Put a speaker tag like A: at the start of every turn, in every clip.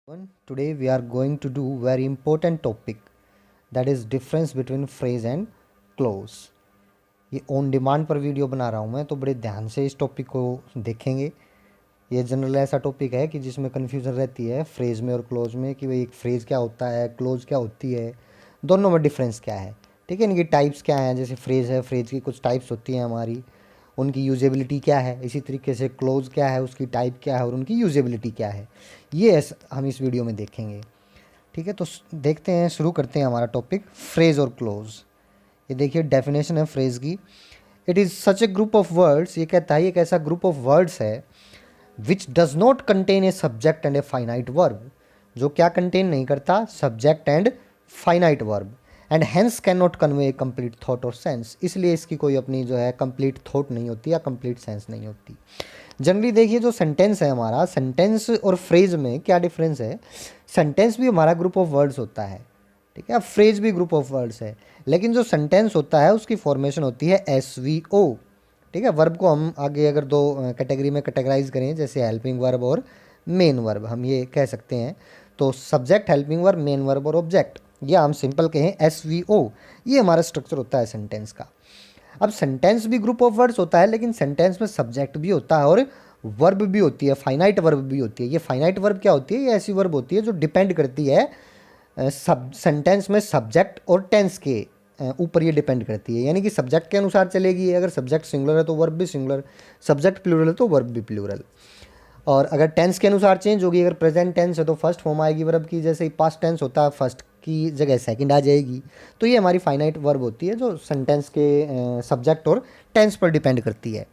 A: Today we are going to do very important topic, that is difference between phrase and clause। ये on demand पर video बना रहा हूँ मैं, तो बड़े ध्यान से इस टॉपिक को देखेंगे। ये जनरल ऐसा टॉपिक है कि जिसमें कन्फ्यूज़न रहती है फ्रेज में और क्लोज में कि भाई एक फ्रेज क्या होता है, क्लोज क्या होती है, दोनों में डिफरेंस क्या है। ठीक है, इनकी टाइप्स क्या हैं। जैसे फ्रेज है, फ्रेज की कुछ टाइप्स होती हैं हमारी, उनकी यूजेबिलिटी क्या है। इसी तरीके से क्लोज क्या है, उसकी टाइप क्या है और उनकी यूजेबिलिटी क्या है। ये हम इस वीडियो में देखेंगे। ठीक है, तो देखते हैं, शुरू करते हैं हमारा टॉपिक फ्रेज और क्लोज। ये देखिए डेफिनेशन है फ्रेज की। It is such a group of words, ये कहता है एक ऐसा ग्रुप ऑफ वर्ड्स है which does not contain a subject and a finite verb, जो क्या कंटेन नहीं करता, subject and finite verb, and hence can not convey complete thought और सेंस। इसलिए इसकी कोई अपनी जो है कंप्लीट थॉट नहीं होती या कंप्लीट सेंस नहीं होती। जनरली देखिए जो सेंटेंस है हमारा, सेंटेंस और फ्रेज में क्या डिफरेंस है। सेंटेंस भी हमारा ग्रुप ऑफ वर्ड्स होता है, ठीक है, अब फ्रेज भी ग्रुप ऑफ वर्ड्स है, लेकिन जो सेंटेंस होता है उसकी फॉर्मेशन होती है SVO। ठीक है, वर्ब को हम आगे अगर दो कैटेगरी में कैटेगराइज करें, जैसे हेल्पिंग वर्ब और मेन वर्ब, हम ये कह सकते हैं। तो subject, helping verb, main verb और ऑब्जेक्ट, या हम सिंपल कहें SVO, ये हमारा स्ट्रक्चर होता है सेंटेंस का। अब सेंटेंस भी ग्रुप ऑफ वर्ड्स होता है, लेकिन सेंटेंस में सब्जेक्ट भी होता है और वर्ब भी होती है, फाइनाइट वर्ब भी होती है। ये फाइनाइट वर्ब क्या होती है, ये ऐसी वर्ब होती है जो डिपेंड करती है सब सेंटेंस में सब्जेक्ट और टेंस के ऊपर ये डिपेंड करती है। यानी कि सब्जेक्ट के अनुसार चलेगी, अगर सब्जेक्ट सिंगुलर है तो वर्ब भी सिंगुलर, सब्जेक्ट प्लूरल है तो वर्ब भी प्लूरल। और अगर टेंस के अनुसार चेंज होगी, अगर प्रेजेंट टेंस है तो फर्स्ट फॉर्म आएगी वर्ब की, जैसे पास्ट टेंस होता है फर्स्ट की जगह सेकंड आ जाएगी। तो ये हमारी फाइनाइट वर्ब होती है जो सेंटेंस के सब्जेक्ट और टेंस पर डिपेंड करती है,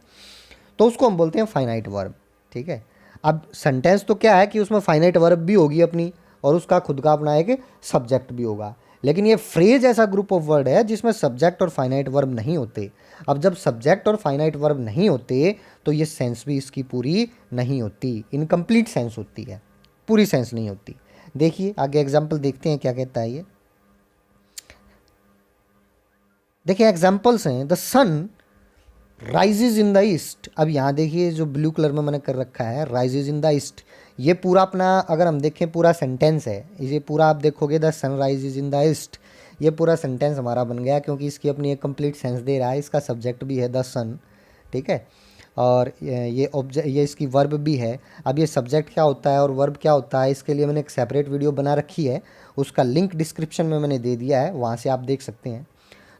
A: तो उसको हम बोलते हैं फाइनाइट वर्ब। ठीक है, अब सेंटेंस तो क्या है कि उसमें फाइनाइट वर्ब भी होगी अपनी, और उसका खुद का अपना एक सब्जेक्ट भी होगा। लेकिन ये फ्रेज ऐसा ग्रुप ऑफ वर्ड है जिसमें सब्जेक्ट और फाइनाइट वर्ब नहीं होते। अब जब सब्जेक्ट और फाइनाइट वर्ब नहीं होते तो ये सेंस भी इसकी पूरी नहीं होती, इनकम्प्लीट सेंस होती है, पूरी सेंस नहीं होती। देखिए आगे एग्जाम्पल देखते हैं क्या कहता है ये। देखिए एग्जाम्पल्स हैं, the sun rises in the east. अब यहाँ देखिए जो ब्लू कलर में मैंने कर रखा है राइजेज इन द ईस्ट, ये पूरा अपना अगर हम देखें पूरा सेंटेंस है। ये पूरा आप देखोगे the sun rises in the east, ये पूरा सेंटेंस हमारा बन गया, क्योंकि इसकी अपनी एक कंप्लीट सेंस दे रहा है। इसका सब्जेक्ट भी है द सन, ठीक है, और ये ऑब्जेक्ट, ये इसकी वर्ब भी है। अब ये सब्जेक्ट क्या होता है और वर्ब क्या होता है, इसके लिए मैंने एक सेपरेट वीडियो बना रखी है, उसका लिंक डिस्क्रिप्शन में मैंने दे दिया है, वहाँ से आप देख सकते हैं।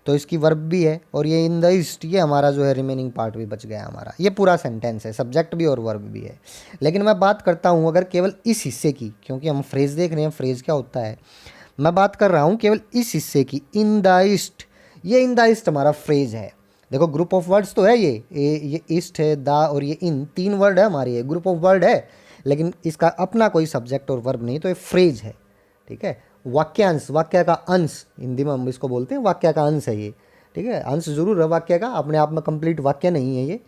A: तो इसकी वर्ब भी है, और ये इन द ईस्ट, ये हमारा जो है रिमेनिंग पार्ट भी बच गया हमारा। ये पूरा सेंटेंस है, सब्जेक्ट भी और वर्ब भी है। लेकिन मैं बात करता हूँ अगर केवल इस हिस्से की, क्योंकि हम फ्रेज देख रहे हैं, फ्रेज क्या होता है, मैं बात कर रहा हूँ केवल इस हिस्से की, इन द ईस्ट। ये इन द ईस्ट हमारा फ्रेज है। देखो ग्रुप ऑफ वर्ड्स तो है ये ईस्ट है, द और ये इन, तीन वर्ड है हमारे, ये ग्रुप ऑफ वर्ड है, लेकिन इसका अपना कोई सब्जेक्ट और वर्ब नहीं, तो ये फ्रेज है। ठीक है, वाक्यांश, वाक्य का अंश, हिंदी में हम इसको बोलते हैं वाक्य का अंश है ये। ठीक है, अंश जरूर है वाक्य का, अपने आप में कंप्लीट वाक्य नहीं है ये,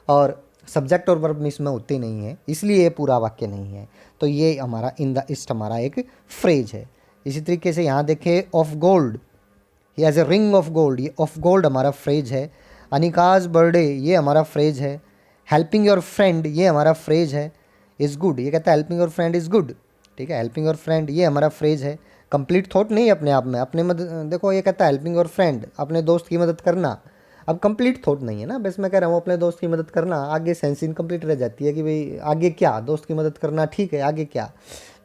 A: और सब्जेक्ट और वर्ब इसमें होते नहीं है, इसलिए ये पूरा वाक्य नहीं है। तो ये हमारा इन द ईस्ट हमारा एक फ्रेज है। इसी तरीके से यहाँ देखें of gold, he has a ring of gold, ये ऑफ गोल्ड हमारा फ्रेज है। अनिकाज बर्थडे, ये हमारा फ्रेज है। हेल्पिंग योर फ्रेंड, ये हमारा फ्रेज है। इज़ गुड, ये कहता है helping your friend is good. ठीक है, हेल्पिंग योर फ्रेंड ये हमारा फ्रेज है। कंप्लीट थॉट नहीं है अपने आप में, अपने मदद, देखो ये कहता है हेल्पिंग योर फ्रेंड, अपने दोस्त की मदद करना। अब कंप्लीट थॉट नहीं है ना, बस मैं कह रहा हूँ अपने दोस्त की मदद करना, आगे सेंस इनकम्प्लीट रह जाती है कि भाई आगे क्या, दोस्त की मदद करना ठीक है, आगे क्या,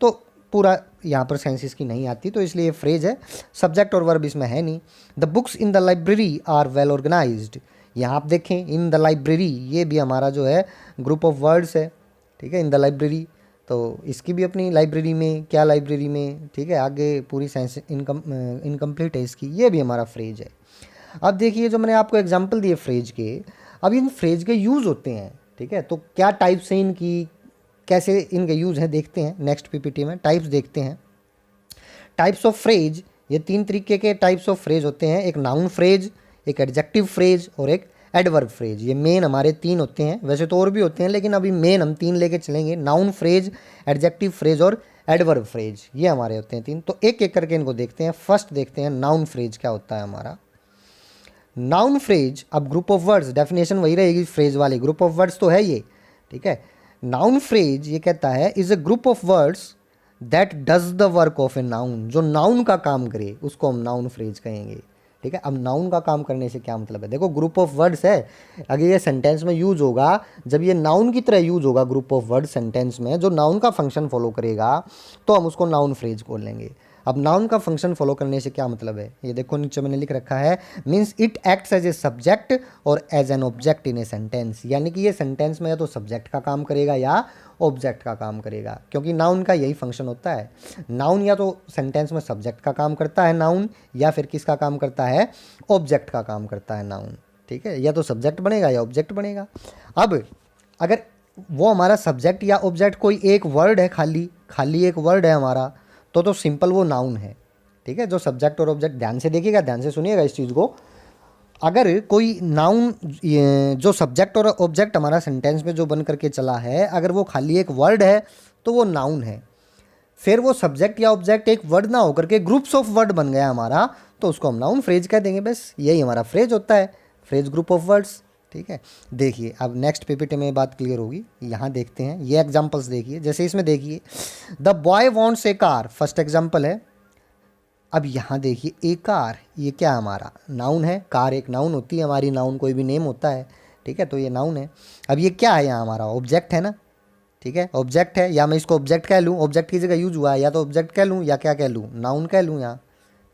A: तो पूरा यहाँ पर सेंस इसकी नहीं आती, तो इसलिए फ्रेज है। सब्जेक्ट और वर्ब इसमें है नहीं। The books in the library are well organised, यहाँ आप देखें इन द लाइब्रेरी, ये भी हमारा जो है ग्रुप ऑफ वर्ड्स है। ठीक है, इन द लाइब्रेरी, तो इसकी भी अपनी लाइब्रेरी में, क्या लाइब्रेरी में, ठीक है, आगे पूरी सेंस इनकम्प्लीट है इसकी, ये भी हमारा फ्रेज है। अब देखिए जो मैंने आपको एग्जांपल दिए फ्रेज के, अब इन फ्रेज के यूज़ होते हैं। ठीक है, तो क्या टाइप्स हैं इनकी, कैसे इनके यूज़ हैं, देखते हैं नेक्स्ट पीपीटी में, टाइप्स देखते हैं। टाइप्स ऑफ फ्रेज, ये तीन तरीके के टाइप्स ऑफ फ्रेज होते हैं, एक नाउन फ्रेज, एक एडजेक्टिव फ्रेज और एक एडवर्ब फ्रेज। ये मेन हमारे तीन होते हैं, वैसे तो और भी होते हैं लेकिन अभी मेन हम तीन लेके चलेंगे, नाउन फ्रेज, एडजेक्टिव फ्रेज और एडवर्ब फ्रेज, ये हमारे होते हैं तीन। तो एक एक करके इनको देखते हैं। फर्स्ट देखते हैं नाउन फ्रेज क्या होता है हमारा। नाउन फ्रेज, अब ग्रुप ऑफ वर्ड्स, डेफिनेशन वही रहेगी फ्रेज वाली, ग्रुप ऑफ वर्ड्स तो है ये। ठीक है, नाउन फ्रेज ये कहता है is a group of words that does the work of a noun, जो नाउन का काम करे उसको हम नाउन फ्रेज कहेंगे। ठीक है, अब नाउन का काम करने से क्या मतलब है, देखो ग्रुप ऑफ वर्ड्स है, अगर ये सेंटेंस में यूज होगा, जब ये नाउन की तरह यूज होगा ग्रुप ऑफ वर्ड सेंटेंस में, जो नाउन का फंक्शन फॉलो करेगा तो हम उसको नाउन फ्रेज बोल लेंगे। अब नाउन का फंक्शन फॉलो करने से क्या मतलब है, ये देखो नीचे मैंने लिख रखा है, means it acts as a subject और as an object in a sentence, यानी कि ये सेंटेंस में या तो सब्जेक्ट का काम करेगा या ऑब्जेक्ट का काम करेगा, क्योंकि नाउन का यही फंक्शन होता है। नाउन या तो सेंटेंस में सब्जेक्ट का काम करता है नाउन, या फिर किसका काम करता है, ऑब्जेक्ट का काम करता है नाउन। ठीक है, या तो सब्जेक्ट बनेगा या ऑब्जेक्ट बनेगा। अब अगर वो हमारा सब्जेक्ट या ऑब्जेक्ट कोई एक वर्ड है, खाली खाली एक वर्ड है हमारा, तो सिंपल वो नाउन है। ठीक है, जो सब्जेक्ट और ऑब्जेक्ट, ध्यान से देखिएगा, ध्यान से सुनिएगा इस चीज़ को, अगर कोई नाउन जो सब्जेक्ट और ऑब्जेक्ट हमारा सेंटेंस में जो बन करके चला है, अगर वो खाली एक वर्ड है तो वो नाउन है। फिर वो सब्जेक्ट या ऑब्जेक्ट एक वर्ड ना होकर के ग्रुप्स ऑफ वर्ड बन गया हमारा, तो उसको हम नाउन फ्रेज कह देंगे। बस यही हमारा फ्रेज होता है, फ्रेज ग्रुप ऑफ वर्ड्स। ठीक है, देखिए अब नेक्स्ट पीपीटी में बात क्लियर होगी। यहाँ देखते हैं ये एग्जांपल्स, देखिए जैसे इसमें देखिए, the boy wants A car, first example है। अब यहाँ देखिए ए कार, ये क्या है हमारा, नाउन है। कार एक नाउन होती है हमारी, नाउन कोई भी नेम होता है। ठीक है, तो ये नाउन है। अब ये क्या है यहाँ हमारा, ऑब्जेक्ट है ना। ठीक है, ऑब्जेक्ट है, या मैं इसको ऑब्जेक्ट कह लूँ, ऑब्जेक्ट की जगह यूज हुआ है, या तो ऑब्जेक्ट कह लूँ या क्या कह लूँ, नाउन कह लूँ यहाँ।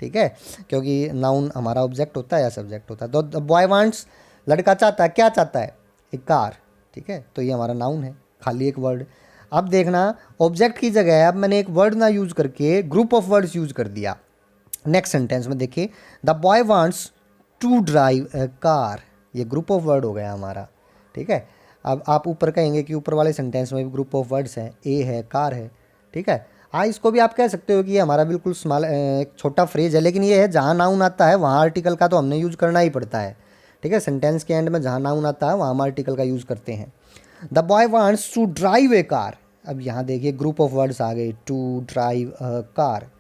A: ठीक है, क्योंकि नाउन हमारा ऑब्जेक्ट होता है या सब्जेक्ट होता है। तो द बॉय वांट्स, लड़का चाहता है, क्या चाहता है, एक कार। ठीक है, तो ये हमारा नाउन है, खाली एक वर्ड। अब देखना, ऑब्जेक्ट की जगह अब मैंने एक वर्ड ना यूज करके ग्रुप ऑफ वर्ड्स यूज कर दिया। नेक्स्ट सेंटेंस में देखिए, the boy wants to drive a car, ये ग्रुप ऑफ वर्ड हो गया हमारा। ठीक है, अब आप ऊपर कहेंगे कि ऊपर वाले सेंटेंस में भी ग्रुप ऑफ वर्ड्स हैं, ए है, कार है। ठीक है, हाँ इसको भी आप कह सकते हो कि ये हमारा बिल्कुल स्मॉल एक छोटा फ्रेज है, लेकिन ये है जहाँ नाउन आता है वहाँ आर्टिकल का तो हमने यूज करना ही पड़ता है। ठीक है, सेंटेंस के एंड में जहाँ नाउन आता है वहाँ हम आर्टिकल का यूज़ करते हैं। The boy wants to drive a car, अब यहाँ देखिए ग्रुप ऑफ वर्ड्स आ गए, टू ड्राइव अ कार।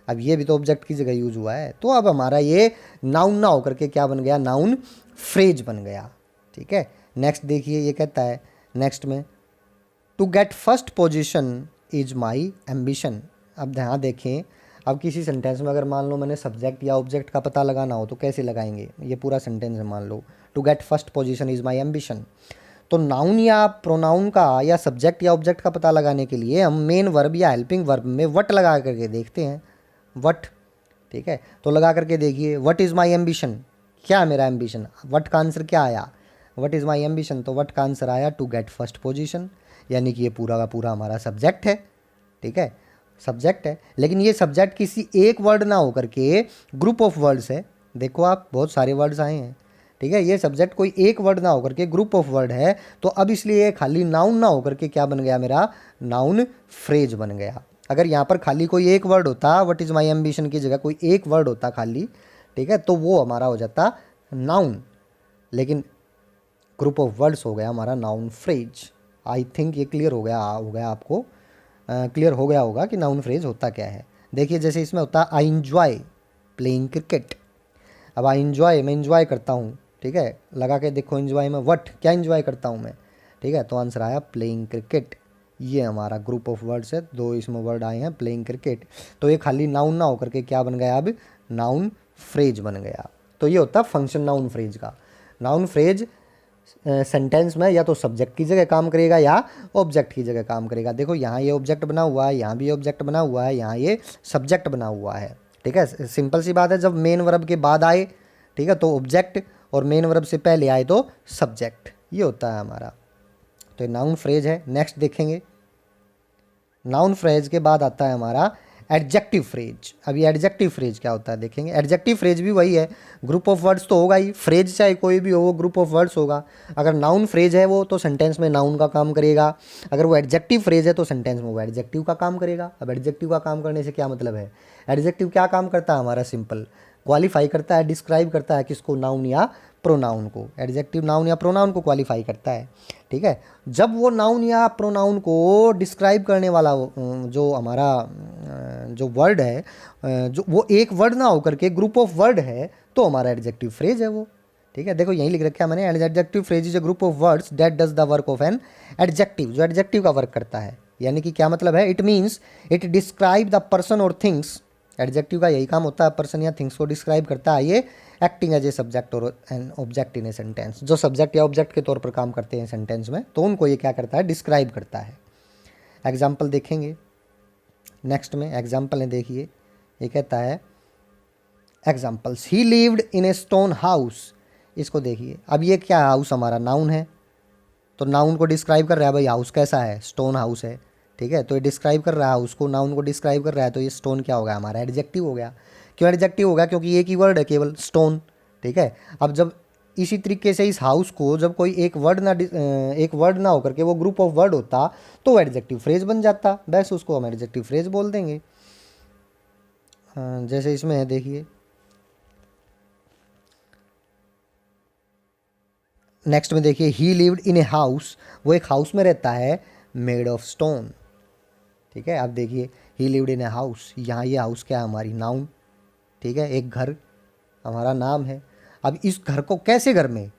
A: अब ये भी तो ऑब्जेक्ट की जगह यूज हुआ है, तो अब हमारा ये नाउन ना होकर के क्या बन गया, नाउन फ्रेज बन गया। ठीक है, नेक्स्ट देखिए, ये कहता है नेक्स्ट में, to get first position is my ambition. अब यहाँ देखें, अब किसी सेंटेंस में अगर मान लो मैंने सब्जेक्ट या ऑब्जेक्ट का पता लगाना हो तो कैसे लगाएंगे, ये पूरा सेंटेंस है, मान लो to get first position is my ambition. तो नाउन या प्रोनाउन का या सब्जेक्ट या ऑब्जेक्ट का पता लगाने के लिए हम मेन वर्ब या हेल्पिंग वर्ब में वट लगा करके देखते हैं, वट। ठीक है, तो लगा करके देखिए, वट इज़ माई एम्बिशन, क्या है मेरा एम्बिशन, वट का आंसर क्या आया, वट इज़ माई एम्बिशन, तो वट का आंसर आया टू गेट फर्स्ट पोजीशन, यानी कि ये पूरा का पूरा हमारा सब्जेक्ट है। ठीक है, सब्जेक्ट है, लेकिन ये सब्जेक्ट किसी एक वर्ड ना होकर के ग्रुप ऑफ वर्ड्स है। देखो आप, बहुत सारे वर्ड्स आए हैं। ठीक है, ये सब्जेक्ट कोई एक वर्ड ना होकर के ग्रुप ऑफ वर्ड है, तो अब इसलिए खाली नाउन ना होकर के क्या बन गया मेरा, नाउन फ्रेज बन गया। अगर यहाँ पर खाली कोई एक वर्ड होता, व्हाट इज़ माई एम्बिशन की जगह कोई एक वर्ड होता खाली, ठीक है, तो वो हमारा हो जाता नाउन, लेकिन ग्रुप ऑफ वर्ड्स हो गया हमारा नाउन फ्रेज। आई थिंक ये क्लियर हो गया आपको, क्लियर हो गया होगा कि नाउन फ्रेज होता क्या है। देखिए जैसे इसमें होता है आई इंजॉय प्लेइंग क्रिकेट। अब आई इंजॉय, मैं इंजॉय करता हूँ। ठीक है, लगा के देखो इंजॉय में वट, क्या इंजॉय करता हूँ मैं। ठीक है, तो आंसर आया प्लेइंग क्रिकेट। ये हमारा ग्रुप ऑफ वर्ड्स है, दो इसमें वर्ड आए हैं, प्लेइंग क्रिकेट, तो ये खाली नाउन ना होकर के क्या बन गया, अब नाउन फ्रेज बन गया। तो ये होता है फंक्शन नाउन फ्रेज का। नाउन फ्रेज सेंटेंस में या तो सब्जेक्ट की जगह काम करेगा या ऑब्जेक्ट की जगह काम करेगा। देखो यहाँ ये ऑब्जेक्ट बना हुआ है, यहाँ भी ऑब्जेक्ट बना हुआ है, यहाँ ये सब्जेक्ट बना हुआ है। ठीक है, सिंपल सी बात है, जब मेन वर्ब के बाद आए, ठीक है, तो ऑब्जेक्ट, और मेन वर्ब से पहले आए तो सब्जेक्ट, ये होता है हमारा। तो ये नाउन फ्रेज है। नेक्स्ट देखेंगे, नाउन फ्रेज के बाद आता है हमारा एडजेक्टिव फ्रेज। अभी एडजेक्टिव फ्रेज क्या होता है देखेंगे। एडजेक्टिव फ्रेज भी वही है, ग्रुप ऑफ वर्ड्स तो होगा ही, फ्रेज चाहे कोई भी हो वो ग्रुप ऑफ वर्ड्स होगा। अगर नाउन फ्रेज है वो तो सेंटेंस में नाउन का काम करेगा, अगर वो एडजेक्टिव फ्रेज है तो सेंटेंस में वो एडजेक्टिव का काम करेगा। अब एडजेक्टिव का काम करने से क्या मतलब है, एडजेक्टिव क्या काम करता है हमारा, सिंपल क्वालिफाई करता है, डिस्क्राइब करता है किसको, नाउन या प्रोनाउन को। एडजेक्टिव नाउन या प्रोनाउन को क्वालिफाई करता है। ठीक है, जब वो नाउन या प्रोनाउन को डिस्क्राइब करने वाला जो हमारा जो वर्ड है, जो वो एक वर्ड ना होकर के ग्रुप ऑफ वर्ड है, तो हमारा एडजेक्टिव फ्रेज है वो। ठीक है, देखो यहीं लिख रखा है मैंने, adjective phrase is a group of words that does the work of an adjective, जो एडजेक्टिव का वर्क करता है। यानी कि क्या मतलब है, it means it describe the person और थिंग्स। एडजेक्टिव का यही काम होता है, पर्सन या थिंग्स को डिस्क्राइब करता है ये, एक्टिंग एज ए सब्जेक्ट और N object in a sentence. जो सब्जेक्ट या ऑब्जेक्ट के तौर पर काम करते हैं सेंटेंस में, तो उनको ये क्या करता है, डिस्क्राइब करता है। एग्जाम्पल देखेंगे नेक्स्ट में, एग्जाम्पल है देखिए, ये कहता है examples, he lived in a stone house. इसको देखिए, अब ये क्या हाउस हमारा नाउन है, तो नाउन को डिस्क्राइब कर रहा है, भाई हाउस कैसा है, स्टोन हाउस है, ठीक है। तो ये डिस्क्राइब कर रहा है हाउस को, नाउन को डिस्क्राइब कर रहा है, तो ये स्टोन क्या होगा हमारा, एडजेक्टिव हो गया। क्यों एडजेक्टिव होगा, क्योंकि एक ही वर्ड है केवल, स्टोन, ठीक है। अब जब इसी तरीके से इस हाउस को जब कोई एक वर्ड ना होकर के वो ग्रुप ऑफ वर्ड होता, तो एडजेक्टिव फ्रेज बन जाता, बस उसको हम एडजेक्टिव फ्रेज बोल देंगे। जैसे इसमें है देखिए, नेक्स्ट में देखिए, ही लिव्ड इन ए हाउस, वो एक हाउस में रहता है, मेड ऑफ स्टोन, ठीक है। अब देखिए, ही लिव्ड इन ए हाउस, यहाँ ये हाउस क्या है हमारी, नाउन, ठीक है, एक घर हमारा नाम है। अब इस घर को कैसे घर में,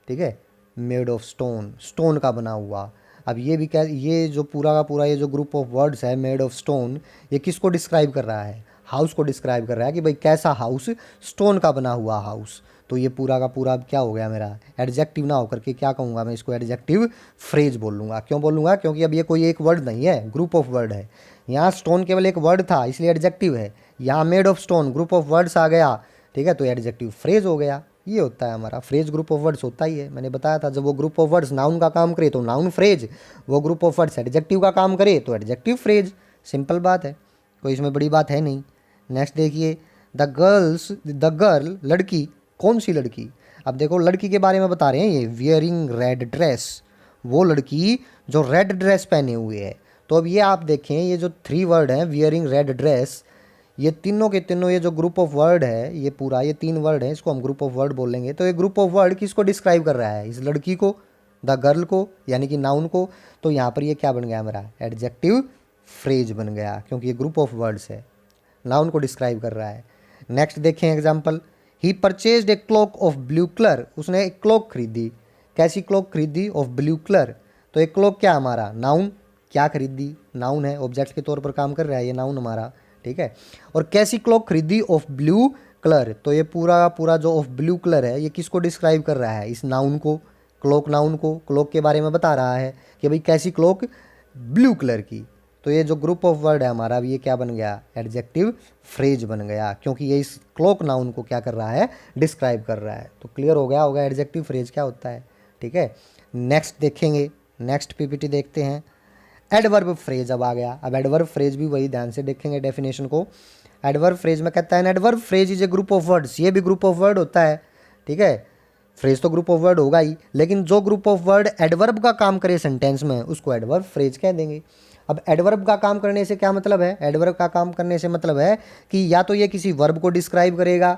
A: ठीक है, मेड ऑफ स्टोन, स्टोन का बना हुआ। अब ये भी क्या, ये जो पूरा का पूरा ये जो ग्रुप ऑफ वर्ड्स है मेड ऑफ स्टोन, ये किसको डिस्क्राइब कर रहा है, हाउस को डिस्क्राइब कर रहा है कि भाई कैसा हाउस, स्टोन का बना हुआ हाउस। तो ये पूरा का पूरा अब क्या हो गया मेरा, एडजेक्टिव ना होकर के क्या कहूँगा मैं, इसको एडजेक्टिव फ्रेज बोलूँगा। क्यों बोलूँगा, क्योंकि अब ये कोई एक वर्ड नहीं है, ग्रुप ऑफ वर्ड है। यहाँ स्टोन केवल एक वर्ड था इसलिए एडजेक्टिव है, यहाँ made of stone group of words आ गया, ठीक है, तो एडजेक्टिव फ्रेज हो गया। ये होता है हमारा फ्रेज, ग्रुप ऑफ वर्ड्स होता ही है, मैंने बताया था। जब वो ग्रुप ऑफ वर्ड्स नाउन का काम करे तो नाउन फ्रेज, वो ग्रुप ऑफ वर्ड्स एडजेक्टिव का काम करे तो एडजेक्टिव फ्रेज। सिंपल बात है, कोई इसमें बड़ी बात है नहीं। नेक्स्ट देखिए, द गर्ल, लड़की, कौन सी लड़की। अब देखो लड़की के बारे में बता रहे हैं ये, वियरिंग रेड ड्रेस, वो लड़की जो रेड ड्रेस पहने हुए है। तो अब ये आप देखें, ये जो 3 वर्ड हैं, वियरिंग रेड ड्रेस, ये तीनों के तीनों ये जो ग्रुप ऑफ वर्ड है, ये पूरा ये 3 वर्ड है, इसको हम ग्रुप ऑफ वर्ड बोलेंगे। तो ये ग्रुप ऑफ वर्ड किसको डिस्क्राइब कर रहा है, इस लड़की को, द गर्ल को, यानी कि नाउन को। तो यहाँ पर ये क्या बन गया मेरा, एडजेक्टिव फ्रेज बन गया, क्योंकि ये ग्रुप ऑफ वर्ड्स है, नाउन को डिस्क्राइब कर रहा है। नेक्स्ट देखें example, he purchased a clock of blue colour, उसने एक क्लॉक खरीदी, कैसी क्लॉक खरीदी, ऑफ ब्लू कलर। तो एक क्लॉक क्या हमारा, नाउन, क्या खरीदी, नाउन है, ऑब्जेक्ट के तौर पर काम कर रहा है ये नाउन हमारा, ठीक है। और कैसी क्लॉक खरीदी, ऑफ ब्लू कलर, तो ये पूरा पूरा जो ऑफ ब्लू कलर है ये किसको डिस्क्राइब कर रहा है, इस नाउन को, क्लॉक नाउन को, क्लॉक के बारे में बता रहा है कि भाई कैसी क्लॉक, ब्लू कलर की। तो ये जो ग्रुप ऑफ वर्ड है हमारा, अब ये क्या बन गया, एडजेक्टिव फ्रेज बन गया, क्योंकि ये इस क्लॉक नाउन को क्या कर रहा है, डिस्क्राइब कर रहा है। तो क्लियर हो गया होगा एडजेक्टिव फ्रेज क्या होता है, ठीक है। नेक्स्ट देखेंगे, नेक्स्ट पीपीटी देखते हैं, एडवर्ब फ्रेज अब आ गया। अब एडवर्ब फ्रेज भी वही ध्यान से देखेंगे डेफिनेशन को। एडवर्ब फ्रेज में कहता है, adverb phrase is a group of words, ये भी ग्रुप ऑफ वर्ड होता है, ठीक है। फ्रेज तो ग्रुप ऑफ वर्ड होगा ही, लेकिन जो ग्रुप ऑफ वर्ड एडवर्ब का काम करे सेंटेंस में, उसको एडवर्ब फ्रेज कह देंगे। अब एडवर्ब का काम करने से क्या मतलब है, एडवर्ब का काम करने से मतलब है कि या तो ये किसी वर्ब को डिस्क्राइब करेगा,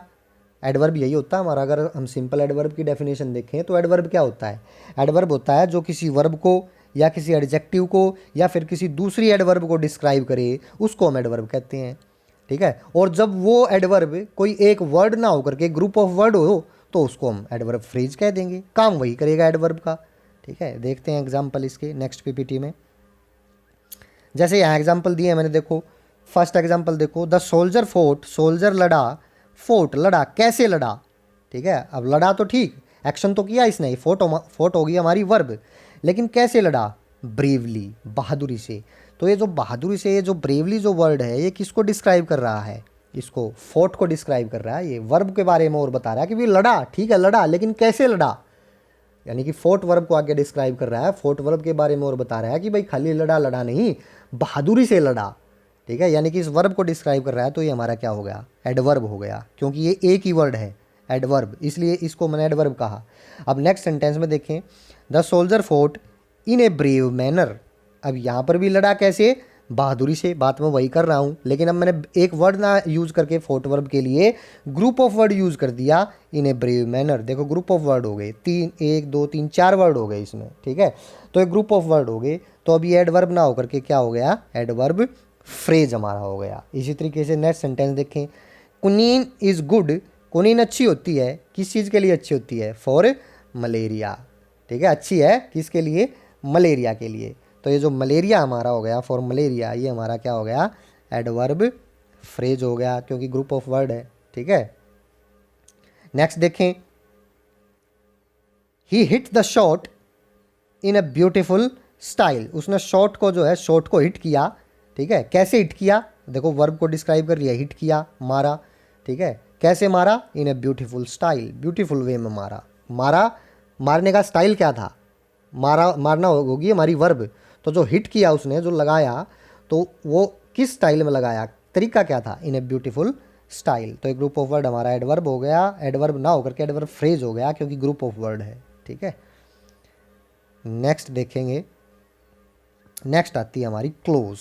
A: एडवर्ब यही होता है हमारा। अगर हम सिंपल एडवर्ब की डेफिनेशन देखें तो एडवर्ब क्या होता है, एडवर्ब होता है जो किसी वर्ब को या किसी एडजेक्टिव को या फिर किसी दूसरी एडवर्ब को डिस्क्राइब करे, उसको हम एडवर्ब कहते हैं, ठीक है। और जब वो एडवर्ब कोई एक वर्ड ना होकर के ग्रुप ऑफ वर्ड हो, तो उसको हम एडवर्ब फ्रेज कह देंगे, काम वही करेगा एडवर्ब का, ठीक है। देखते हैं एग्जाम्पल इसके नेक्स्ट पीपीटी में। जैसे यहाँ एग्जाम्पल दिए मैंने, देखो फर्स्ट एग्जाम्पल देखो, द सोल्जर फोर्ट, सोल्जर लड़ा, फोर्ट लड़ा, कैसे लड़ा, ठीक है। अब लड़ा तो ठीक, एक्शन तो किया इसने, फोर्ट होगी हमारी वर्ब, लेकिन कैसे लड़ा, ब्रेवली, बहादुरी से। तो ये जो बहादुरी से, ये जो ब्रेवली जो वर्ड है, ये किसको डिस्क्राइब कर रहा है, इसको फोर्ट को डिस्क्राइब कर रहा है। ये वर्ब के बारे में और बता रहा है कि भी लड़ा, ठीक है लड़ा, लेकिन कैसे लड़ा, यानी कि फोर्ट वर्ब को आगे डिस्क्राइब कर रहा है, फोर्ट वर्ब के बारे में और बता रहा है कि भाई खाली लड़ा लड़ा नहीं, बहादुरी से लड़ा, ठीक है। यानी कि इस वर्ब को डिस्क्राइब कर रहा है, तो ये हमारा क्या हो गया, एडवर्ब हो गया, क्योंकि ये एक ही वर्ड है एडवर्ब, इसलिए इसको मैंने एडवर्ब कहा। अब नेक्स्ट सेंटेंस में देखें, the soldier fort in a brave manner. अब यहाँ पर भी लड़ा कैसे, बहादुरी से, बात मैं वही कर रहा हूँ, लेकिन अब मैंने एक वर्ड ना यूज़ करके फोर्ट वर्ब के लिए ग्रुप ऑफ वर्ड यूज़ कर दिया, इन ए ब्रेव मैनर। देखो ग्रुप ऑफ वर्ड हो गए, 1 2 3 4 वर्ड हो गए इसमें, ठीक है। तो एक ग्रुप ऑफ वर्ड हो गए, तो अब ये एडवर्ब ना होकर के क्या हो गया, एडवर्ब फ्रेज हमारा हो गया। इसी तरीके से नेक्स्ट सेंटेंस देखें, कुनीन इज़ गुड, कुनीन अच्छी होती है, किस चीज़ के लिए अच्छी होती है, फॉर मलेरिया, ठीक है, अच्छी है किसके लिए, मलेरिया के लिए। तो ये जो मलेरिया हमारा हो गया, फॉर मलेरिया, ये हमारा क्या हो गया, एडवर्ब फ्रेज हो गया, क्योंकि ग्रुप ऑफ वर्ड है। ठीक है, नेक्स्ट देखें, he hit the shot in a beautiful style, उसने शॉट को जो है, शॉट को हिट किया। ठीक है, कैसे हिट किया, देखो वर्ब को डिस्क्राइब कर लिया, हिट किया, मारा। ठीक है, कैसे मारा, in a beautiful style, beautiful way में मारा। मारा, मारने का स्टाइल क्या था, मारा, मारना होगी हमारी वर्ब, तो जो हिट किया उसने, जो लगाया, तो वो किस स्टाइल में लगाया, तरीका क्या था, इन ए ब्यूटीफुल स्टाइल। तो एक ग्रुप ऑफ वर्ड हमारा एडवर्ब हो गया, एडवर्ब ना होकर के एडवर्ब फ्रेज हो गया, क्योंकि ग्रुप ऑफ वर्ड है। ठीक है, नेक्स्ट देखेंगे, नेक्स्ट आती है हमारी क्लोज।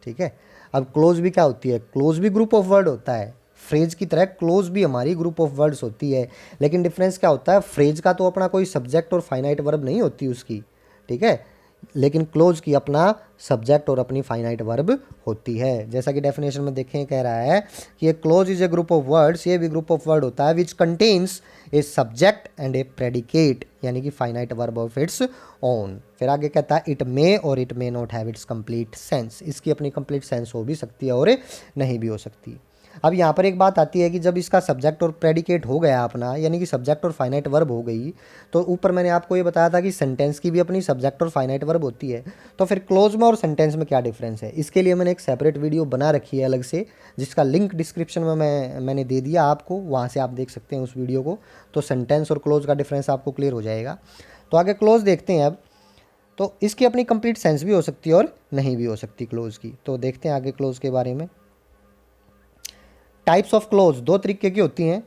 A: ठीक है, अब क्लोज भी क्या होती है, क्लोज भी ग्रुप ऑफ वर्ड होता है, फ्रेज की तरह क्लोज भी हमारी ग्रुप ऑफ वर्ड्स होती है। लेकिन डिफरेंस क्या होता है, फ्रेज का तो अपना कोई सब्जेक्ट और फाइनाइट वर्ब नहीं होती उसकी। ठीक है, लेकिन क्लोज की अपना सब्जेक्ट और अपनी फाइनाइट वर्ब होती है। जैसा कि डेफिनेशन में देखें, कह रहा है कि ये close is a group of words, ये भी ग्रुप ऑफ वर्ड होता है, which contains A subject and A predicate, यानी कि finite verb of its own. फिर आगे कहता है इट मे और it may not have it's complete sense, इसकी अपनी कंप्लीट सेंस हो भी सकती है और नहीं भी हो सकती। अब यहाँ पर एक बात आती है कि जब इसका सब्जेक्ट और प्रेडिकेट हो गया अपना, यानी कि सब्जेक्ट और फाइनाइट वर्ब हो गई, तो ऊपर मैंने आपको ये बताया था कि सेंटेंस की भी अपनी सब्जेक्ट और फाइनाइट वर्ब होती है। तो फिर क्लोज में और सेंटेंस में क्या डिफरेंस है, इसके लिए मैंने एक सेपरेट वीडियो बना रखी है अलग से, जिसका लिंक डिस्क्रिप्शन में मैंने दे दिया आपको, वहाँ से आप देख सकते हैं उस वीडियो को। तो सेंटेंस और क्लोज का डिफरेंस आपको क्लियर हो जाएगा। तो आगे क्लोज देखते हैं अब। तो इसकी अपनी कंप्लीट सेंस भी हो सकती है और नहीं भी हो सकती क्लोज की। तो देखते हैं आगे क्लोज के बारे में। टाइप्स ऑफ क्लोज दो तरीके की होती हैं।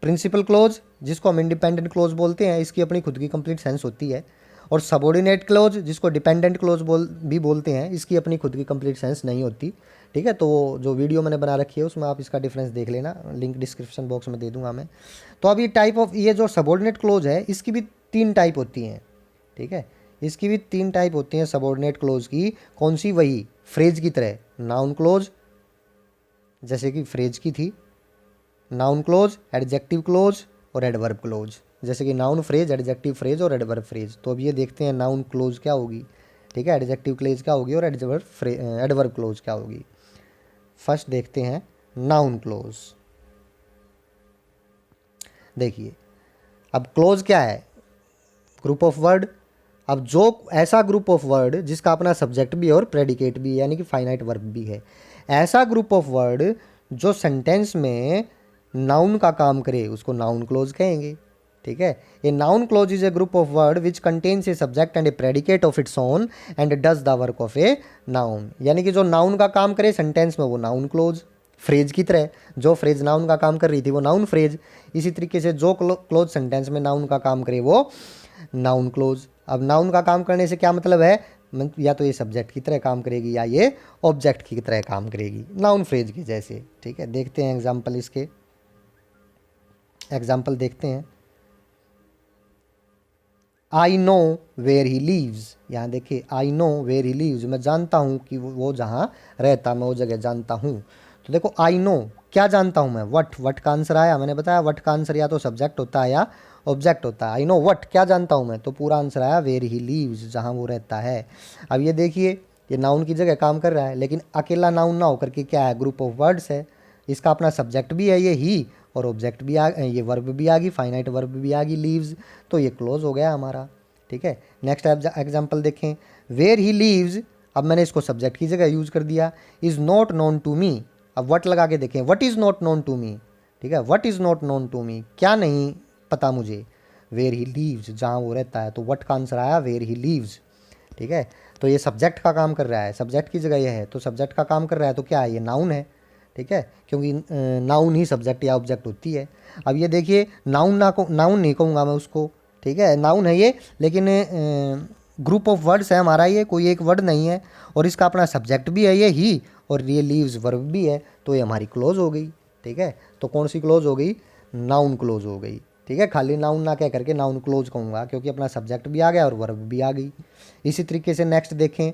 A: प्रिंसिपल क्लोज, जिसको हम इंडिपेंडेंट क्लोज बोलते हैं, इसकी अपनी खुद की कंप्लीट सेंस होती है। और सबऑर्डिनेट क्लोज, जिसको डिपेंडेंट क्लोज भी बोलते हैं, इसकी अपनी खुद की कंप्लीट सेंस नहीं होती। ठीक है, तो जो वीडियो मैंने बना रखी है उसमें आप इसका डिफरेंस देख लेना, लिंक डिस्क्रिप्शन बॉक्स में दे दूंगा मैं। तो अब ये जो सबऑर्डिनेट क्लोज है, इसकी भी 3 टाइप होती हैं। ठीक है, इसकी भी 3 टाइप होती हैं सबऑर्डिनेट क्लोज की। कौन सी, वही फ्रेज की तरह, नाउन क्लोज, जैसे कि फ्रेज की थी, नाउन क्लोज, एडजेक्टिव क्लोज और एडवर्ब क्लोज, जैसे कि नाउन फ्रेज, एडजेक्टिव फ्रेज और एडवर्ब फ्रेज। तो अब ये देखते हैं नाउन क्लोज क्या होगी, ठीक है, एडजेक्टिव क्लोज क्या होगी और एडवर्ब क्लोज क्या होगी। फर्स्ट देखते हैं नाउन क्लोज। देखिए, अब क्लोज क्या है, ग्रुप ऑफ वर्ड। अब जो ऐसा ग्रुप ऑफ वर्ड जिसका अपना सब्जेक्ट भी है और प्रेडिकेट भी है, यानी कि फाइनाइट वर्ब भी है, ऐसा ग्रुप ऑफ वर्ड जो सेंटेंस में नाउन का काम करे, उसको नाउन क्लोज कहेंगे। ठीक है, a noun close is a group of word which contains A subject and A predicate of its own and does the work of a noun, यानी कि जो नाउन का काम करे सेंटेंस में, वो नाउन क्लोज। फ्रेज की तरह, जो फ्रेज नाउन का काम कर रही थी वो नाउन फ्रेज। इसी तरीके से जो क्लोज सेंटेंस में नाउन का काम करे वो नाउन क्लोज। अब नाउन का काम करने से क्या मतलब है, या तो ये सब्जेक्ट की तरह काम करेगी या ये ऑब्जेक्ट की तरह काम करेगी, नाउन फ्रेज की जैसे। ठीक है, देखते हैं एग्जाम्पल, इसके एग्जाम्पल देखते हैं। I know where he lives, यहाँ देखिए, I know where he lives, मैं जानता हूँ कि वो जहाँ रहता, मैं वो जगह जानता हूँ। तो देखो, आई नो, क्या जानता हूँ मैं, वट का आंसर आया, मैंने बताया वट का आंसर या तो सब्जेक्ट होता है या ऑब्जेक्ट होता है। आई नो वट, क्या जानता हूँ मैं, तो पूरा आंसर आया वेयर ही लीव्स, जहाँ वो रहता है। अब ये देखिए, ये नाउन की जगह काम कर रहा है, लेकिन अकेला नाउन ना होकर के क्या है, ग्रुप ऑफ वर्ड्स है। इसका अपना सब्जेक्ट भी है ये ही, और ऑब्जेक्ट भी ये वर्ब भी आ गई, फाइनाइट वर्ब भी आ गई, लीव्स। तो ये क्लोज हो गया हमारा। ठीक है, नेक्स्ट एग्जाम्पल देखें, वेयर ही लीव्स, अब मैंने इसको सब्जेक्ट की जगह यूज़ कर दिया। Is not known to me, अब वट लगा के देखें, what is not known to me. ठीक है, what is not known to me, क्या नहीं पता मुझे। वेयर ही लीव्स, जहाँ वो रहता है, तो वट का आंसर आया वेयर ही लीव्स। ठीक है, तो ये सब्जेक्ट का काम कर रहा है, सब्जेक्ट की जगह ये है, तो सब्जेक्ट का काम कर रहा है, तो क्या है, ये नाउन है। ठीक है, क्योंकि नाउन ही सब्जेक्ट या ऑब्जेक्ट होती है। अब ये देखिए, नाउन नहीं कहूँगा मैं उसको, ठीक है, नाउन है ये, लेकिन ग्रुप ऑफ वर्ड्स है हमारा, ये कोई एक वर्ड नहीं है, और इसका अपना सब्जेक्ट भी है ये ही, और ये लीव्स वर्ब भी है, तो ये हमारी क्लोज हो गई। ठीक है, तो कौन सी क्लोज हो गई, नाउन क्लोज हो गई। ठीक है, खाली नाउन ना कह करके नाउन क्लोज कहूँगा, क्योंकि अपना सब्जेक्ट भी आ गया और वर्ब भी आ गई। इसी तरीके से नेक्स्ट देखें,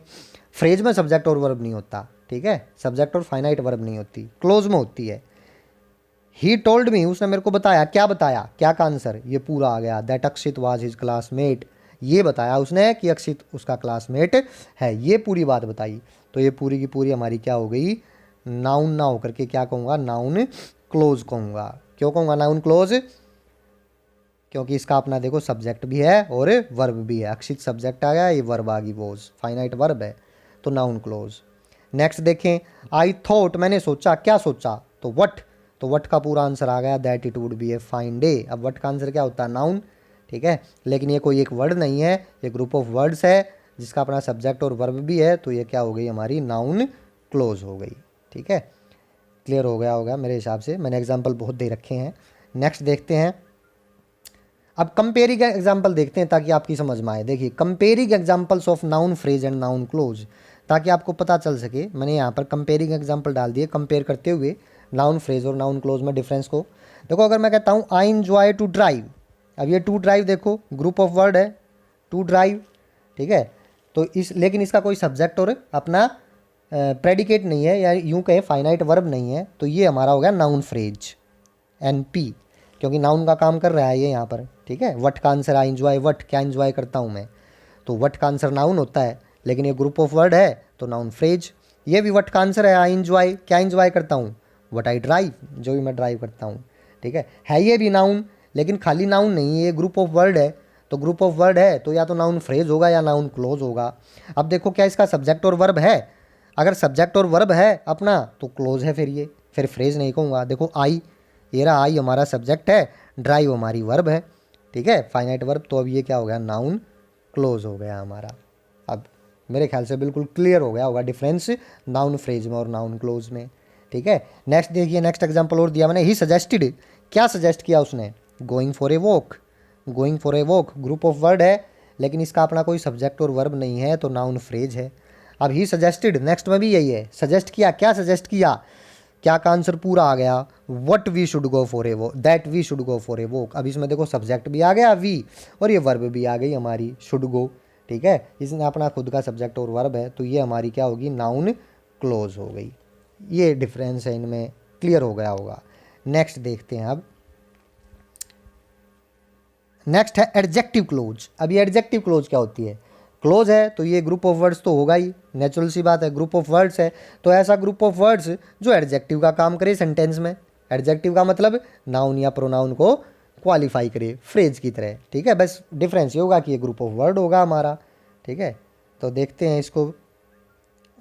A: फ्रेज में सब्जेक्ट और वर्ब नहीं होता। ठीक है, सब्जेक्ट और फाइनाइट वर्ब नहीं होती, क्लोज में होती है। ही टोल्ड मी, उसने मेरे को बताया, क्या बताया, क्या का आंसर, ये पूरा आ गया, that Akshit was his classmate, ये बताया उसने कि अक्षित उसका क्लासमेट है, ये पूरी बात बताई। तो ये पूरी की पूरी हमारी क्या हो गई, नाउन ना होकर के क्या कहूँगा, नाउन क्लोज कहूँगा। क्यों कहूँगा नाउन क्लोज, क्योंकि इसका अपना देखो सब्जेक्ट भी है और वर्ब भी है। अक्षित सब्जेक्ट आ गया, ये वर्ब आ गई, वॉज फाइनाइट वर्ब है, तो नाउन क्लोज। नेक्स्ट देखें, आई थॉट मैंने सोचा, क्या सोचा, तो वट, तो वट का पूरा आंसर आ गया that it would be a fine day. अब वट का आंसर क्या होता है, नाउन, ठीक है, लेकिन ये कोई एक वर्ड नहीं है, ये ग्रुप ऑफ वर्ड्स है जिसका अपना सब्जेक्ट और वर्ब भी है, तो ये क्या हो गई हमारी, नाउन क्लोज हो गई। ठीक है, क्लियर हो गया होगा मेरे हिसाब से, मैंने एग्जाम्पल बहुत दे रखे हैं। नेक्स्ट देखते हैं, अब कंपेयरिंग एग्जाम्पल देखते हैं ताकि आपकी समझ में आए। देखिए, comparing examples of noun phrase and noun close, ताकि आपको पता चल सके। मैंने यहाँ पर कंपेयरिंग एग्जाम्पल डाल दिए, कंपेयर करते हुए नाउन फ्रेज और नाउन क्लोज में डिफरेंस को। देखो, अगर मैं कहता हूँ आई एंजॉय टू ड्राइव, अब ये टू ड्राइव देखो ग्रुप ऑफ वर्ड है, टू ड्राइव, ठीक है, तो लेकिन इसका कोई सब्जेक्ट और अपना प्रेडिकेट नहीं है, या यूँ कहें फाइनाइट वर्ब नहीं है, तो ये हमारा हो गया नाउन फ्रेज, NP, क्योंकि नाउन का काम कर रहा है ये यहाँ पर। ठीक है, वट का आंसर आई एंजॉय, वट क्या एंजॉय करता हूँ मैं, तो वट का आंसर नाउन होता है, लेकिन ये ग्रुप ऑफ वर्ड है तो नाउन फ्रेज। ये भी वट का आंसर है, आई एंजॉय क्या एंजॉय करता हूँ, वट आई ड्राइव जो भी मैं ड्राइव करता हूँ। ठीक है ये भी नाउन, लेकिन खाली नाउन नहीं है, ये ग्रुप ऑफ वर्ड है, तो ग्रुप ऑफ वर्ड है तो या तो नाउन फ्रेज होगा या नाउन क्लोज होगा। अब देखो, क्या इसका सब्जेक्ट और वर्ब है, अगर सब्जेक्ट और वर्ब है अपना तो क्लोज है, फिर ये फिर फ्रेज नहीं कहूँगा। देखो आई, ये रहा आई हमारा सब्जेक्ट है, ड्राइव हमारी वर्ब है, ठीक है, फाइनाइट वर्ब, तो अब ये क्या हो गया, नाउन क्लोज हो गया हमारा। अब मेरे ख्याल से बिल्कुल क्लियर हो गया होगा डिफरेंस नाउन फ्रेज में और नाउन क्लोज में। ठीक है, नेक्स्ट देखिए, नेक्स्ट एग्जांपल और दिया मैंने, ही सजेस्टेड, क्या सजेस्ट किया उसने, going for a walk, going for a walk group of word है, लेकिन इसका अपना कोई सब्जेक्ट और वर्ब नहीं है, तो नाउन फ्रेज है। अब ही सजेस्टेड, नेक्स्ट में भी यही है, सजेस्ट किया, क्या सजेस्ट किया, क्या का आंसर पूरा आ गया, what we should go for a walk, that we should go for a walk. अब इसमें देखो सब्जेक्ट भी आ गया वी, और ये वर्ब भी आ गई हमारी शुड गो। ठीक है, इसने अपना खुद का सब्जेक्ट और वर्ब है, तो ये हमारी क्या होगी, नाउन क्लोज हो गई। ये डिफरेंस है इनमें, क्लियर हो गया होगा। नेक्स्ट देखते हैं, अब नेक्स्ट है एडजेक्टिव क्लोज। अब ये एडजेक्टिव क्लोज क्या होती है, क्लोज है तो ये ग्रुप ऑफ वर्ड्स तो होगा ही, नेचुरल सी बात है, ग्रुप ऑफ वर्ड्स है तो ऐसा ग्रुप ऑफ वर्ड्स जो एडजेक्टिव का काम करे सेंटेंस में। एडजेक्टिव का मतलब नाउन या प्रोनाउन को क्वालिफाई करे फ्रेज की तरह। ठीक है, बस डिफरेंस ये होगा कि ये ग्रुप ऑफ वर्ड होगा हमारा। ठीक है, तो देखते हैं इसको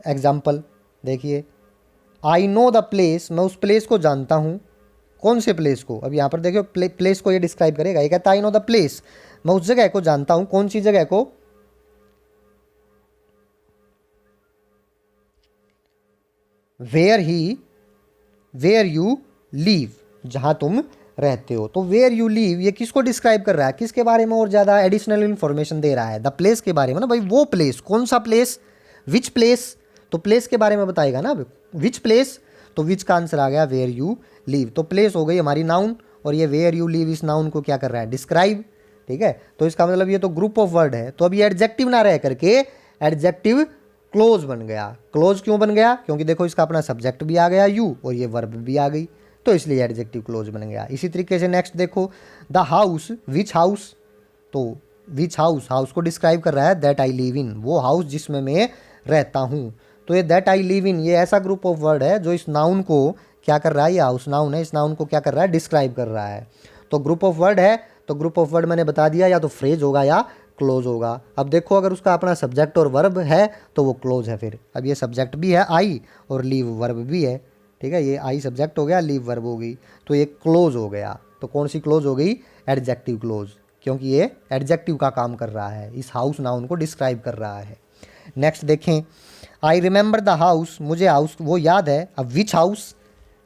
A: एग्जाम्पल। देखिए, आई नो द प्लेस, मैं उस प्लेस को जानता हूँ, कौन से प्लेस को, अब यहाँ पर देखो प्लेस को ये डिस्क्राइब करेगा, ये कहता है आई नो द प्लेस, मैं उस जगह को जानता हूँ, कौन सी जगह को, वेयर यू लीव, जहाँ तुम रहते हो। तो वेयर यू लीव ये किसको डिस्क्राइब कर रहा है, किसके बारे में और ज़्यादा एडिशनल इन्फॉर्मेशन दे रहा है, द प्लेस के बारे में ना भाई, वो प्लेस, कौन सा प्लेस, विच प्लेस, तो प्लेस के बारे में बताएगा ना, विच प्लेस, तो विच का आंसर आ गया वेयर यू लीव। तो प्लेस हो गई हमारी नाउन, और ये वेयर यू लीव इस नाउन को क्या कर रहा है, डिस्क्राइब। ठीक है, तो इसका मतलब ये तो ग्रुप ऑफ वर्ड है, तो अब ये एडजेक्टिव ना रह करके एडजेक्टिव क्लोज बन गया। क्लोज क्यों बन गया, क्योंकि देखो इसका अपना सब्जेक्ट भी आ गया यू, और ये वर्ब भी आ गई, तो इसलिए एडजेक्टिव क्लोज बन गया। इसी तरीके से नेक्स्ट देखो, द हाउस, विच हाउस, तो विच हाउस, हाउस को डिस्क्राइब कर रहा है, दैट आई लिव इन, वो हाउस जिसमें मैं रहता हूँ। तो ये दैट आई लिव इन ये ऐसा ग्रुप ऑफ वर्ड है जो इस नाउन को क्या कर रहा है, ये हाउस नाउन है, इस नाउन को क्या कर रहा है, डिस्क्राइब कर रहा है। तो ग्रुप ऑफ वर्ड है, तो ग्रुप ऑफ वर्ड मैंने बता दिया या तो फ्रेज होगा या क्लोज होगा। अब देखो, अगर उसका अपना सब्जेक्ट और वर्ब है तो वो क्लोज है। फिर अब ये सब्जेक्ट भी है आई, और लीव वर्ब भी है। ठीक है, ये आई सब्जेक्ट हो गया, लीव वर्ब हो गई, तो ये क्लोज हो गया। तो कौन सी क्लोज हो गई, एडजेक्टिव क्लोज, क्योंकि ये एडजेक्टिव का काम कर रहा है, इस हाउस नाउन को डिस्क्राइब कर रहा है। नेक्स्ट देखें, आई रिमेंबर द हाउस, मुझे हाउस वो याद है। अब विच हाउस,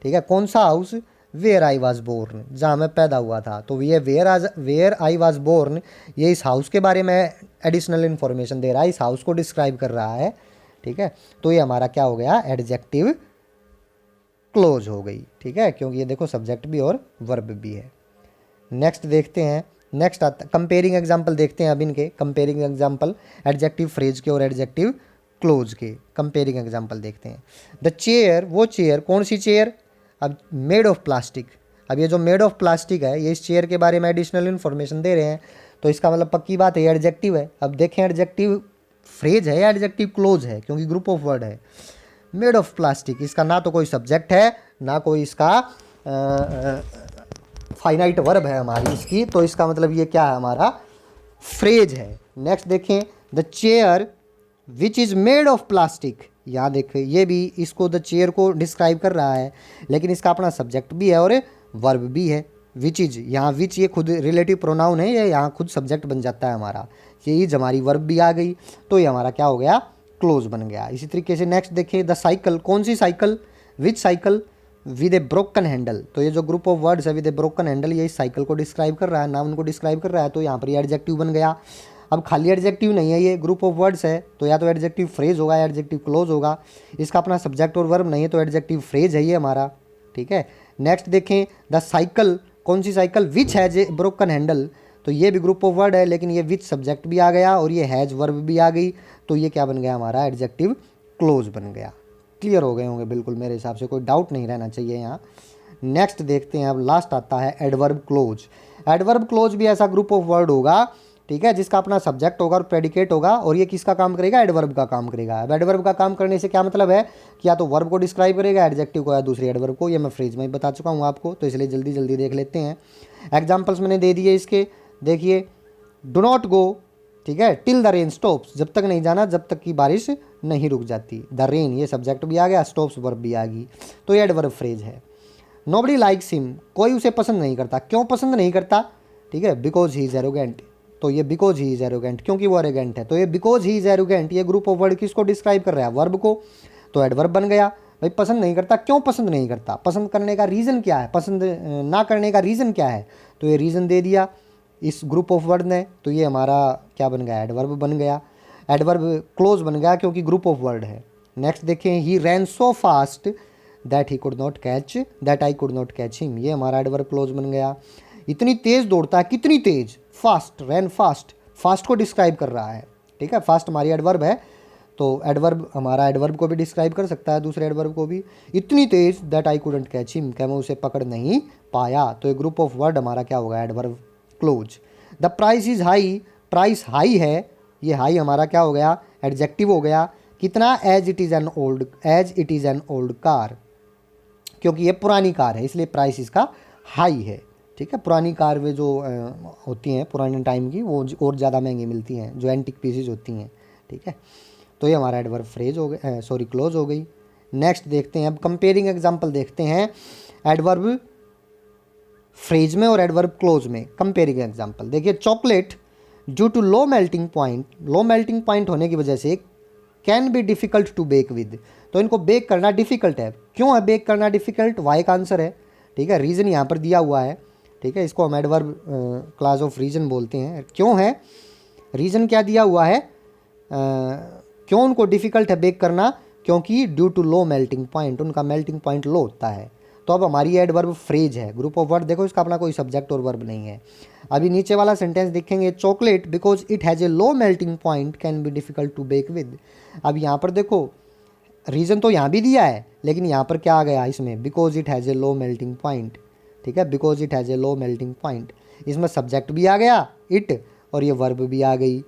A: ठीक है, कौन सा house, where I was born, जहाँ मैं पैदा हुआ था। तो ये वेयर आई वॉज बोर्न ये इस हाउस के बारे में एडिशनल इन्फॉर्मेशन दे रहा है, इस हाउस को डिस्क्राइब कर रहा है। ठीक है, तो ये हमारा क्या हो गया, एडजेक्टिव क्लोज हो गई। ठीक है, क्योंकि ये देखो सब्जेक्ट भी और वर्ब भी है। नेक्स्ट देखते हैं, नेक्स्ट आता कंपेयरिंग एग्जाम्पल देखते हैं अब इनके, कंपेयरिंग एग्जाम्पल एडजेक्टिव फ्रेज के और एडजेक्टिव क्लोज के कंपेयरिंग एग्जाम्पल देखते हैं। द चेयर, वो चेयर, कौन सी चेयर, अब मेड ऑफ प्लास्टिक। अब ये जो मेड ऑफ प्लास्टिक है, ये इस चेयर के बारे में एडिशनल इन्फॉर्मेशन दे रहे हैं। तो इसका मतलब पक्की बात है एडजेक्टिव है। अब देखें एडजेक्टिव फ्रेज है या एडजेक्टिव क्लोज है, क्योंकि ग्रुप ऑफ वर्ड है। मेड ऑफ प्लास्टिक, इसका ना तो कोई सब्जेक्ट है ना कोई इसका फाइनाइट वर्ब है हमारी इसकी, तो इसका मतलब ये क्या है, हमारा फ्रेज है। नेक्स्ट देखें, the chair which is made of plastic, यहाँ देखें ये भी इसको द चेयर को डिस्क्राइब कर रहा है, लेकिन इसका अपना सब्जेक्ट भी है और वर्ब भी है। विच इज, यहाँ विच ये खुद रिलेटिव प्रोनाउन है, ये यहाँ खुद सब्जेक्ट बन जाता है हमारा। ये इज हमारी वर्ब भी आ गई, तो ये हमारा क्या हो गया, क्लोज बन गया। इसी तरीके से नेक्स्ट देखिए, द साइकिल, कौन सी cycle, which cycle, with a broken handle. तो ये जो ग्रुप ऑफ वर्ड्स है विद ए ब्रोकन हैंडल, ये इस साइकिल को डिस्क्राइब कर रहा है, नाउन को डिस्क्राइब कर रहा है, तो यहाँ पर ये एडजेक्टिव बन गया। अब खाली एडजेक्टिव नहीं है, ये ग्रुप ऑफ वर्ड्स है, तो या तो एडजेक्टिव फ्रेज होगा या एडजेक्टिव क्लोज होगा। इसका अपना सब्जेक्ट और वर्ब नहीं है, तो एडजेक्टिव फ्रेज है ये हमारा, ठीक है। नेक्स्ट देखें, द साइकिल, कौन सी cycle, which has a broken handle, तो ये भी ग्रुप ऑफ वर्ड है, लेकिन ये विच सब्जेक्ट भी आ गया और ये हैज वर्ब भी आ गई, तो ये क्या बन गया हमारा, एडजेक्टिव क्लोज बन गया। क्लियर हो गए होंगे बिल्कुल, मेरे हिसाब से कोई डाउट नहीं रहना चाहिए यहाँ। नेक्स्ट देखते हैं, अब लास्ट आता है एडवर्ब क्लोज। एडवर्ब क्लोज भी ऐसा ग्रुप ऑफ वर्ड होगा, ठीक है, जिसका अपना सब्जेक्ट होगा और प्रेडिकेट होगा, और ये किसका काम करेगा, एडवर्ब का काम करेगा। अब एडवर्ब का काम करने से क्या मतलब है कि या तो वर्ब को डिस्क्राइब करेगा एडजेक्टिव को, या दूसरी एडवर्ब को। ये मैं फ्रेज में ही बता चुका हूँ आपको, तो इसलिए जल्दी जल्दी देख लेते हैं। एग्जाम्पल्स मैंने दे दिए इसके, देखिए, डू नॉट गो, ठीक है, टिल द रेन स्टॉप्स, जब तक नहीं जाना जब तक कि बारिश नहीं रुक जाती। द रेन, ये सब्जेक्ट भी आ गया, स्टॉप्स वर्ब भी आ गई, तो ये एडवर्ब फ्रेज है। नोबडी लाइक्स हिम, कोई उसे पसंद नहीं करता। क्यों पसंद नहीं करता, ठीक है, बिकॉज ही इज एरोगेंट, तो ये बिकॉज ही इज एरोगेंट, क्योंकि वो एरोगेंट है, तो ये बिकॉज ही इज एरोगेंट, ये ग्रुप ऑफ वर्ड किसको डिस्क्राइब कर रहा है, वर्ब को, तो एडवर्ब बन गया। भाई पसंद नहीं करता, क्यों पसंद नहीं करता, पसंद करने का रीज़न क्या है, पसंद ना करने का रीज़न क्या है, तो ये रीज़न दे दिया इस ग्रुप ऑफ वर्ड ने, तो ये हमारा क्या बन गया, एडवर्ब बन गया। एडवर्ब क्लोज बन गया क्योंकि ग्रुप ऑफ वर्ड है। नेक्स्ट देखें, he ran so fast that he could not catch, that I could not catch him, ये हमारा एडवर्ब क्लोज बन गया। इतनी तेज़ दौड़ता है, कितनी तेज़, फास्ट, रैन फास्ट, फास्ट को डिस्क्राइब कर रहा है, ठीक है, फास्ट हमारी एडवर्ब है, तो एडवर्ब हमारा एडवर्ब को भी डिस्क्राइब कर सकता है, दूसरे एडवर्ब को भी। इतनी तेज़ that I couldn't catch him, क्या मैं उसे पकड़ नहीं पाया, तो ये ग्रुप ऑफ वर्ड हमारा क्या होगा, adverb close. The price is high, price high है, ये हाई हमारा क्या हो गया, एडजेक्टिव हो गया। कितना, as it is an old, as it is an old car, क्योंकि ये पुरानी कार है इसलिए प्राइस इसका हाई है, ठीक है। पुरानी कार वे जो होती हैं पुराने टाइम की, वो और ज़्यादा महंगी मिलती हैं, जो एंटिक पीसेज होती हैं, ठीक है। तो ये हमारा एडवर्ब फ्रेज हो गया, सॉरी क्लोज हो गई। नेक्स्ट देखते हैं, अब कंपेयरिंग एग्जांपल देखते हैं एडवर्ब फ्रेज में और एडवर्ब क्लोज में। कंपेयरिंग एग्जांपल देखिए, chocolate due to low melting point, low melting point होने की वजह से can be difficult to bake with, तो इनको बेक करना डिफ़िकल्ट है। क्यों है बेक करना डिफ़िकल्ट, वाई का आंसर है, ठीक है, रीज़न यहाँ पर दिया हुआ है, ठीक है, इसको हम एडवर्ब क्लास ऑफ रीज़न बोलते हैं। क्यों है, रीज़न क्या दिया हुआ है, क्यों उनको डिफ़िकल्ट है बेक करना, क्योंकि due to low melting point, उनका मेल्टिंग पॉइंट लो होता है। तो अब हमारी एडवर्ब फ्रेज है, ग्रुप ऑफ वर्ड देखो, इसका अपना कोई सब्जेक्ट और वर्ब नहीं है। अभी नीचे वाला सेंटेंस देखेंगे, chocolate because it has a low melting point can be difficult to bake with. अब यहाँ पर देखो रीज़न तो यहाँ भी दिया है, लेकिन यहाँ पर क्या आ गया इसमें, because it has a low melting point, ठीक है, because it has a low melting point, इसमें सब्जेक्ट भी आ गया इट और ये वर्ब भी आ गई,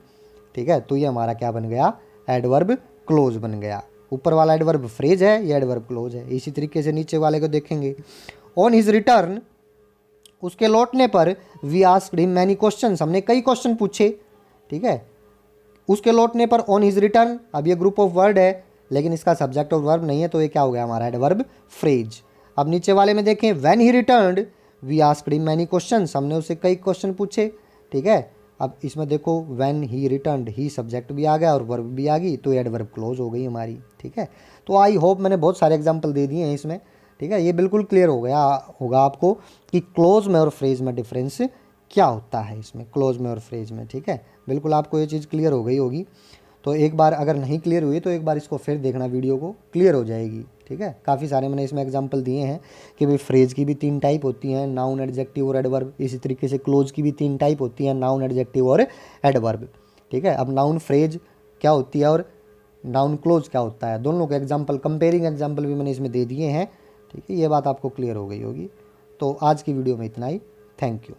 A: ठीक है। तो ये हमारा क्या बन गया, एडवर्ब क्लोज बन गया। ऊपर वाला एडवर्ब फ्रेज है, ये एडवर्ब क्लोज है। इसी तरीके से नीचे वाले को देखेंगे, ऑन हिज रिटर्न, उसके लौटने पर, we asked him many questions, हमने कई क्वेश्चन पूछे, ठीक है। उसके लौटने पर, ऑन हिज रिटर्न, अब ये ग्रुप ऑफ वर्ड है लेकिन इसका सब्जेक्ट और वर्ब नहीं है, तो ये क्या हो गया हमारा एडवर्ब फ्रेज। अब नीचे वाले में देखें, when he returned we asked him many questions, हमने उससे कई क्वेश्चन पूछे, ठीक है। अब इसमें देखो when he returned, he subject भी आ गया और वर्ब भी आ गई, तो एडवर्ब क्लोज हो गई हमारी, ठीक है। तो आई होप मैंने बहुत सारे एग्जांपल दे दिए हैं इसमें, ठीक है। ये बिल्कुल क्लियर हो गया होगा आपको कि क्लोज में और फ्रेज में डिफरेंस क्या होता है, इसमें क्लोज में और फ्रेज में, ठीक है। बिल्कुल आपको ये चीज़ क्लियर हो गई होगी। तो एक बार अगर नहीं क्लियर हुई तो एक बार इसको फिर देखना, वीडियो को, क्लियर हो जाएगी, ठीक है। काफ़ी सारे मैंने इसमें एग्जांपल दिए हैं कि भाई फ्रेज की भी 3 टाइप होती हैं, नाउन, एडजेक्टिव और एडवर्ब। इसी तरीके से क्लोज की भी 3 टाइप होती हैं, नाउन, एडजेक्टिव और एडवर्ब, ठीक है। अब नाउन फ्रेज क्या होती है और नाउन क्लोज क्या होता है, दोनों के एग्जाम्पल, कंपेयरिंग एग्जाम्पल भी मैंने इसमें दे दिए हैं, ठीक है। ये बात आपको क्लियर हो गई होगी। तो आज की वीडियो में इतना ही, थैंक यू।